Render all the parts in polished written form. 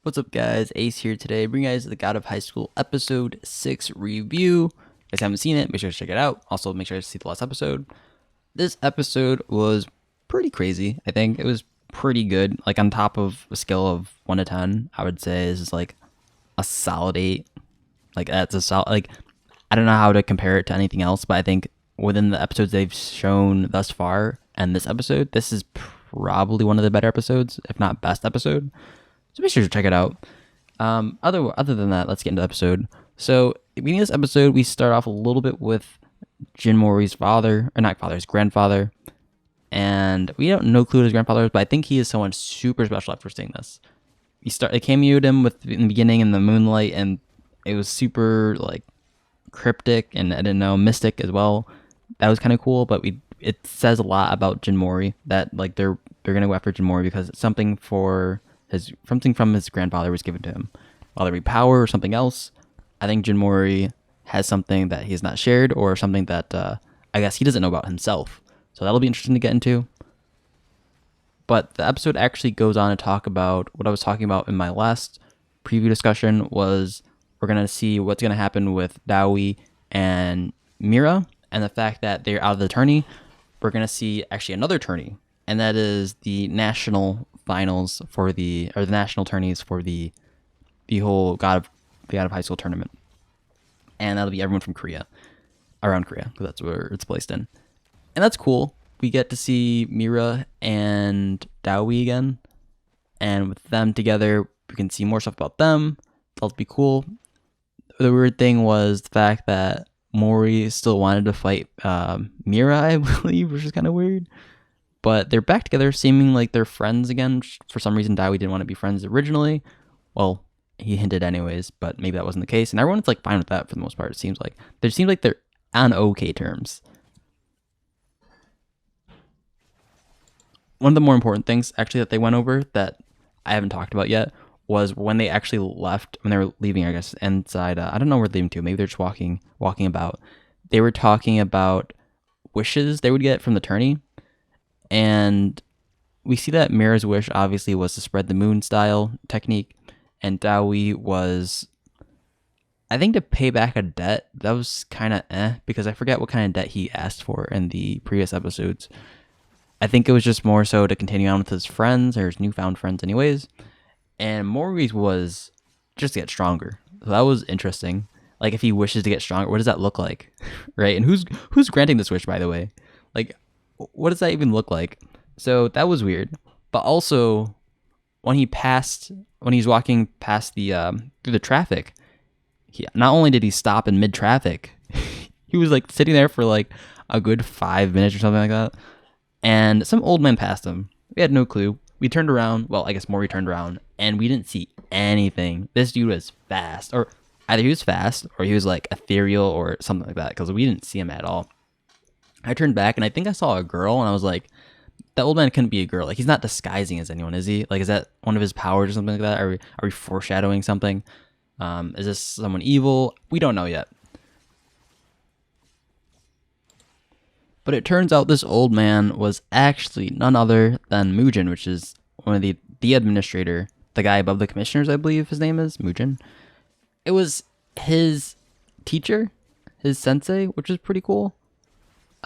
What's up, guys? Ace here today, bringing you guys the God of High School episode 6 review. If you guys haven't seen it, make sure to check it out. Also, make sure to see the last episode. This episode was pretty crazy. I think it was pretty good. Like, on top of a scale of 1 to 10, I would say this is like a solid 8. Like, that's a solid, like, I don't know how to compare it to anything else, but I think within the episodes they've shown thus far and this episode, this is probably one of the better episodes, if not best episode. So make sure to check it out. Other than that, let's get into the episode. So, beginning of this episode, we start off a little bit with Jin Mori's father, or not father, his grandfather. And we don't know who his grandfather is, but I think he is someone super special after seeing this. They cameoed him in the beginning in the moonlight, and it was super like cryptic and I didn't know, mystic as well. That was kind of cool, but it says a lot about Jin Mori that like they're gonna go after Jin Mori because it's something from his grandfather was given to him, whether it be power or something else. I think Jin Mori has something that he has not shared, or something that I guess he doesn't know about himself. So that'll be interesting to get into. But the episode actually goes on to talk about what I was talking about in my last preview discussion. Was we're gonna see what's gonna happen with Dogma and Mira, and the fact that they're out of the tourney. We're gonna see actually another tourney, and that is the national finals the national tourneys for the whole God of High School tournament, and that'll be everyone from around Korea, because that's where it's placed in, and that's cool. We get to see Mira and Dogma again, and with them together, we can see more stuff about them. That'll be cool. The weird thing was the fact that Mori still wanted to fight Mira, I believe, which is kind of weird. But they're back together, seeming like they're friends again. For some reason, Dogma didn't want to be friends originally. Well, he hinted anyways, but maybe that wasn't the case. And everyone's like fine with that for the most part. It seems like they're on okay terms. One of the more important things actually that they went over that I haven't talked about yet was when they actually left, when they were leaving, I guess, inside. I don't know where they're leaving to. Maybe they're just walking about. They were talking about wishes they would get from the tourney. And we see that Mira's wish obviously was to spread the moon style technique, and Dogma was, I think, to pay back a debt. That was kind of because I forget what kind of debt he asked for in the previous episodes. I think it was just more so to continue on with his friends, or his newfound friends anyways. And Mori's was just to get stronger. So that was interesting. Like, if he wishes to get stronger, what does that look like? Right? And who's granting this wish, by the way? Like, what does that even look like? So that was weird. But also, when he's walking past the through the traffic, not only did he stop in mid traffic, he was like sitting there for like a good 5 minutes or something like that. And some old man passed him. We had no clue. We turned around. Well, I guess Mori turned around, and we didn't see anything. This dude was fast, or either he was fast or he was like ethereal or something like that, because we didn't see him at all. I turned back and I think I saw a girl, and I was like, that old man couldn't be a girl. Like, he's not disguising as anyone, is he? Like, is that one of his powers or something like that? Are we foreshadowing something? Is this someone evil? We don't know yet. But it turns out this old man was actually none other than Mugen, which is one of the administrator, the guy above the commissioners, I believe his name is, Mugen. It was his teacher, his sensei, which is pretty cool.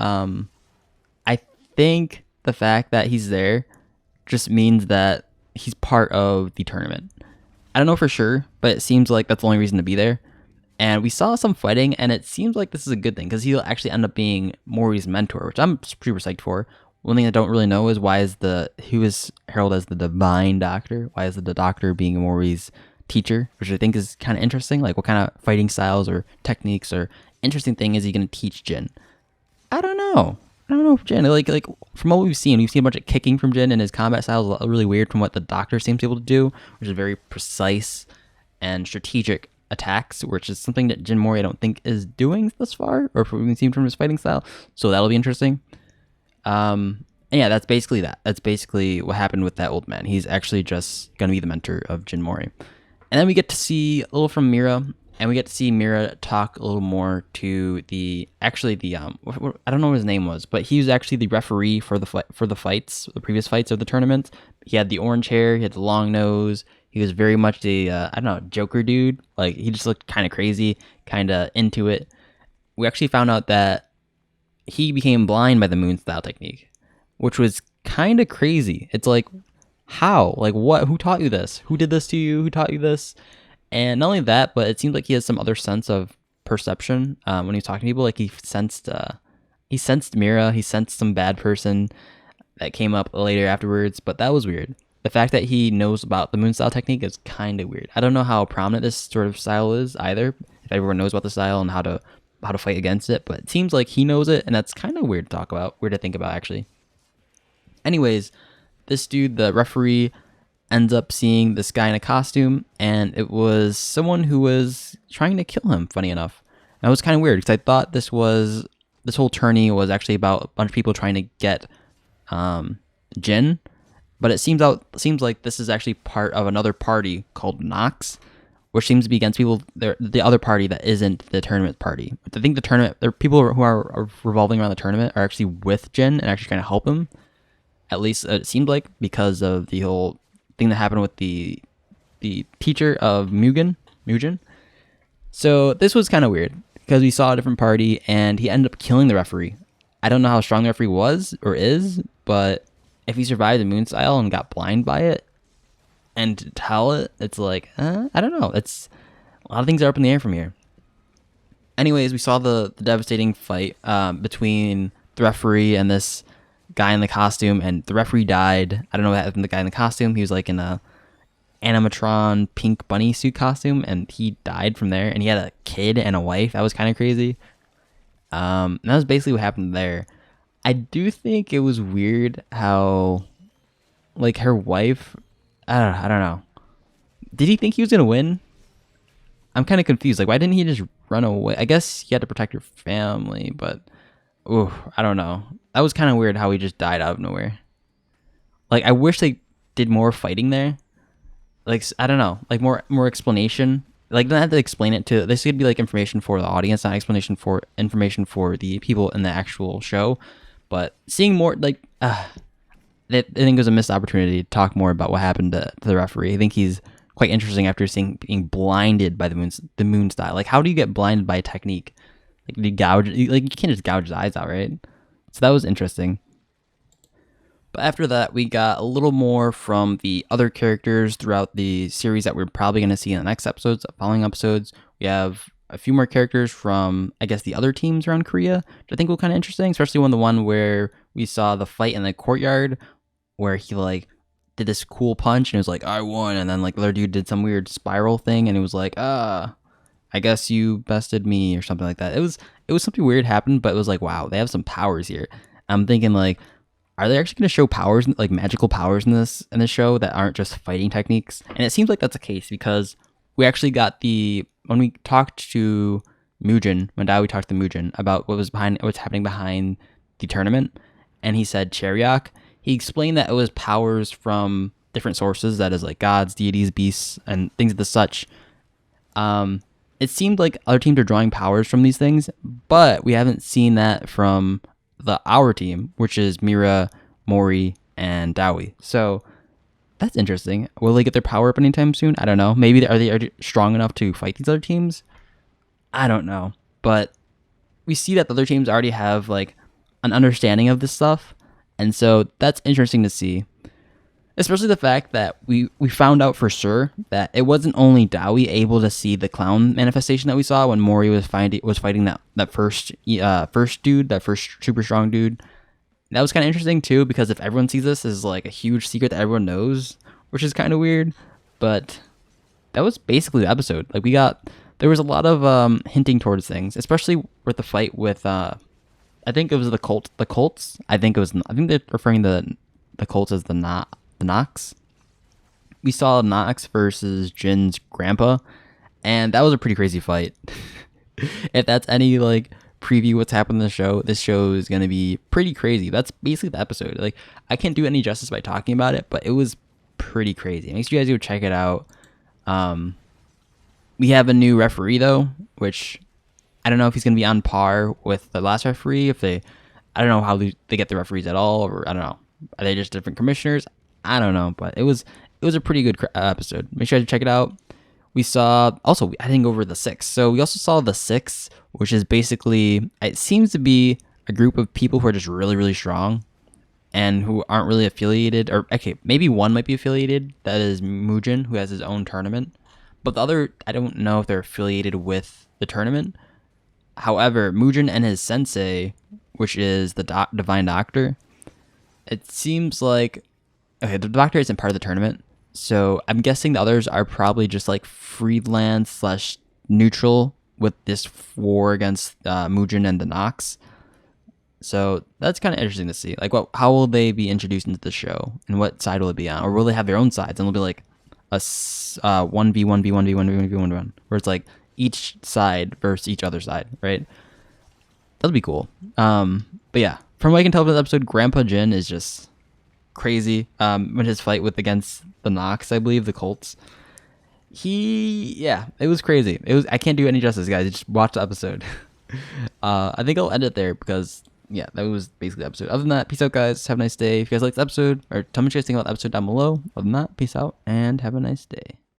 I think the fact that he's there just means that he's part of the tournament. I don't know for sure, but it seems like that's the only reason to be there. And we saw some fighting, and it seems like this is a good thing, because he'll actually end up being Mori's mentor, which I'm super psyched for. One thing I don't really know is he was heralded as the divine doctor. Why is the doctor being Mori's teacher, which I think is kind of interesting. Like, what kind of fighting styles or techniques or interesting thing is he going to teach Jin? I don't know if Jin, like from what we've seen a bunch of kicking from Jin, and his combat style is really weird from what the doctor seems able to do, which is very precise and strategic attacks, which is something that Jin Mori I don't think is doing thus far, or from what we've seen from his fighting style. So that'll be interesting. And yeah, that's basically that. That's basically what happened with that old man. He's actually just gonna be the mentor of Jin Mori. And then we get to see a little from Mira, and we get to see Mira talk a little more to the I don't know what his name was, but he was actually the referee for the previous fights of the tournament. He had the orange hair, he had the long nose, He was very much the I don't know, Joker dude. Like he just looked kind of crazy, kind of into it. We actually found out that he became blind by the moon style technique, which was kind of crazy. It's like, how? Like, what? Who taught you this? Who did this to you? Who taught you this? And not only that, but it seems like he has some other sense of perception when he's talking to people. Like he sensed Mira. He sensed some bad person that came up later afterwards. But that was weird. The fact that he knows about the moon style technique is kind of weird. I don't know how prominent this sort of style is either. If everyone knows about the style and how to fight against it, but it seems like he knows it, and that's kind of weird to talk about, weird to think about actually. Anyways, this dude, the referee, ends up seeing this guy in a costume, and it was someone who was trying to kill him, funny enough. And it was kind of weird because I thought this whole tourney was actually about a bunch of people trying to get Jin, but it seems like this is actually part of another party called Nox, which seems to be against people, the other party that isn't the tournament party. I think the tournament, there are people who are revolving around the tournament are actually with Jin and actually trying to help him. At least it seemed like, because of the whole thing that happened with the teacher of Mugen. So this was kind of weird because we saw a different party and he ended up killing the referee. I don't know how strong the referee was or is, but if he survived the moon style and got blind by it and to tell it, it's like, I don't know. It's a lot of things are up in the air from here. Anyways, we saw the devastating fight between the referee and this guy in the costume, and the referee died. I don't know what happened to the guy in the costume. He was like in a animatron pink bunny suit costume, and he died from there, and he had a kid and a wife. That was kind of crazy. And that was basically what happened there. I do think it was weird how, like, her wife, I don't know. Did he think he was gonna win? I'm kind of confused. Like, why didn't he just run away? I guess he had to protect her family, but I don't know. That was kind of weird how he just died out of nowhere. Like, I wish they did more fighting there. Like, I don't know, like more explanation. Like, they don't have to explain it to. This could be like information for the audience, not information for the people in the actual show. But seeing more, like, I think it was a missed opportunity to talk more about what happened to the referee. I think he's quite interesting after being blinded by the moon style. Like, how do you get blinded by a technique? Like, you can't just gouge his eyes out, right? So that was interesting. But after that, we got a little more from the other characters throughout the series that we're probably going to see in the next episodes, following episodes. We have a few more characters from, I guess, the other teams around Korea, which I think was kind of interesting, especially the one where we saw the fight in the courtyard where he, like, did this cool punch and it was like, I won. And then, like, the other dude did some weird spiral thing and it was like, I guess you bested me or something like that. It was something weird happened, but it was like, wow, they have some powers here. I'm thinking, like, are they actually going to show powers, like magical powers in this show that aren't just fighting techniques? And it seems like that's the case because we actually got when we talked to Mugen, when we talked to Mugen about what's happening behind the tournament, and he said Cheriok. He explained that it was powers from different sources, that is, like, gods, deities, beasts, and things of the such. It seemed like other teams are drawing powers from these things, but we haven't seen that from our team, which is Mira, Mori, and Dowie. So that's interesting. Will they get their power up anytime soon? I don't know. Maybe are they strong enough to fight these other teams? I don't know. But we see that the other teams already have, like, an understanding of this stuff, and so that's interesting to see. Especially the fact that we found out for sure that it wasn't only Dowie able to see the clown manifestation that we saw when Mori was fighting that first dude, that first super strong dude. That was kind of interesting too, because if everyone sees this as, like, a huge secret that everyone knows, which is kind of weird, but that was basically the episode. Like, there was a lot of hinting towards things, especially with the fight with I think it was the Colts. I think they're referring to the Colts as the Nox. We saw Nox versus Jin's grandpa, and that was a pretty crazy fight. If that's any, like, preview what's happened in the show, this show is going to be pretty crazy. That's basically the episode. Like, I can't do any justice by talking about it, but it was pretty crazy. Make sure you guys go check it out. We have a new referee though, which I don't know if he's going to be on par with the last referee. I don't know how they get the referees at all, or I don't know. Are they just different commissioners? I don't know, but it was it was a pretty good episode. Make sure to check it out. We saw also, I didn't go over the six. So we also saw the six, which is basically, it seems to be a group of people who are just really, really strong and who aren't really affiliated, or okay, maybe one might be affiliated. That is Mugen, who has his own tournament. But the other, I don't know if they're affiliated with the tournament. However, Mugen and his sensei, which is the Divine Doctor, it seems like, okay, the Doctor isn't part of the tournament. So I'm guessing the others are probably just like freelance / neutral with this war against Mugen and the Nox. So that's kind of interesting to see. Like, how will they be introduced into the show, and what side will it be on, or will they have their own sides and it'll be like a 1v1v1v1v1v1, where it's like each side versus each other side, right? That'll be cool. But yeah, from what I can tell from the episode, Grandpa Jin is just crazy. When his fight against the Nox, I believe, the Colts, it was crazy. I can't do any justice, guys. Just watch the episode. I think I'll end it there because yeah, that was basically the episode. Other than that, peace out, guys. Have a nice day. If you guys like the episode, or tell me what you guys think about the episode down below. Other than that, peace out and have a nice day.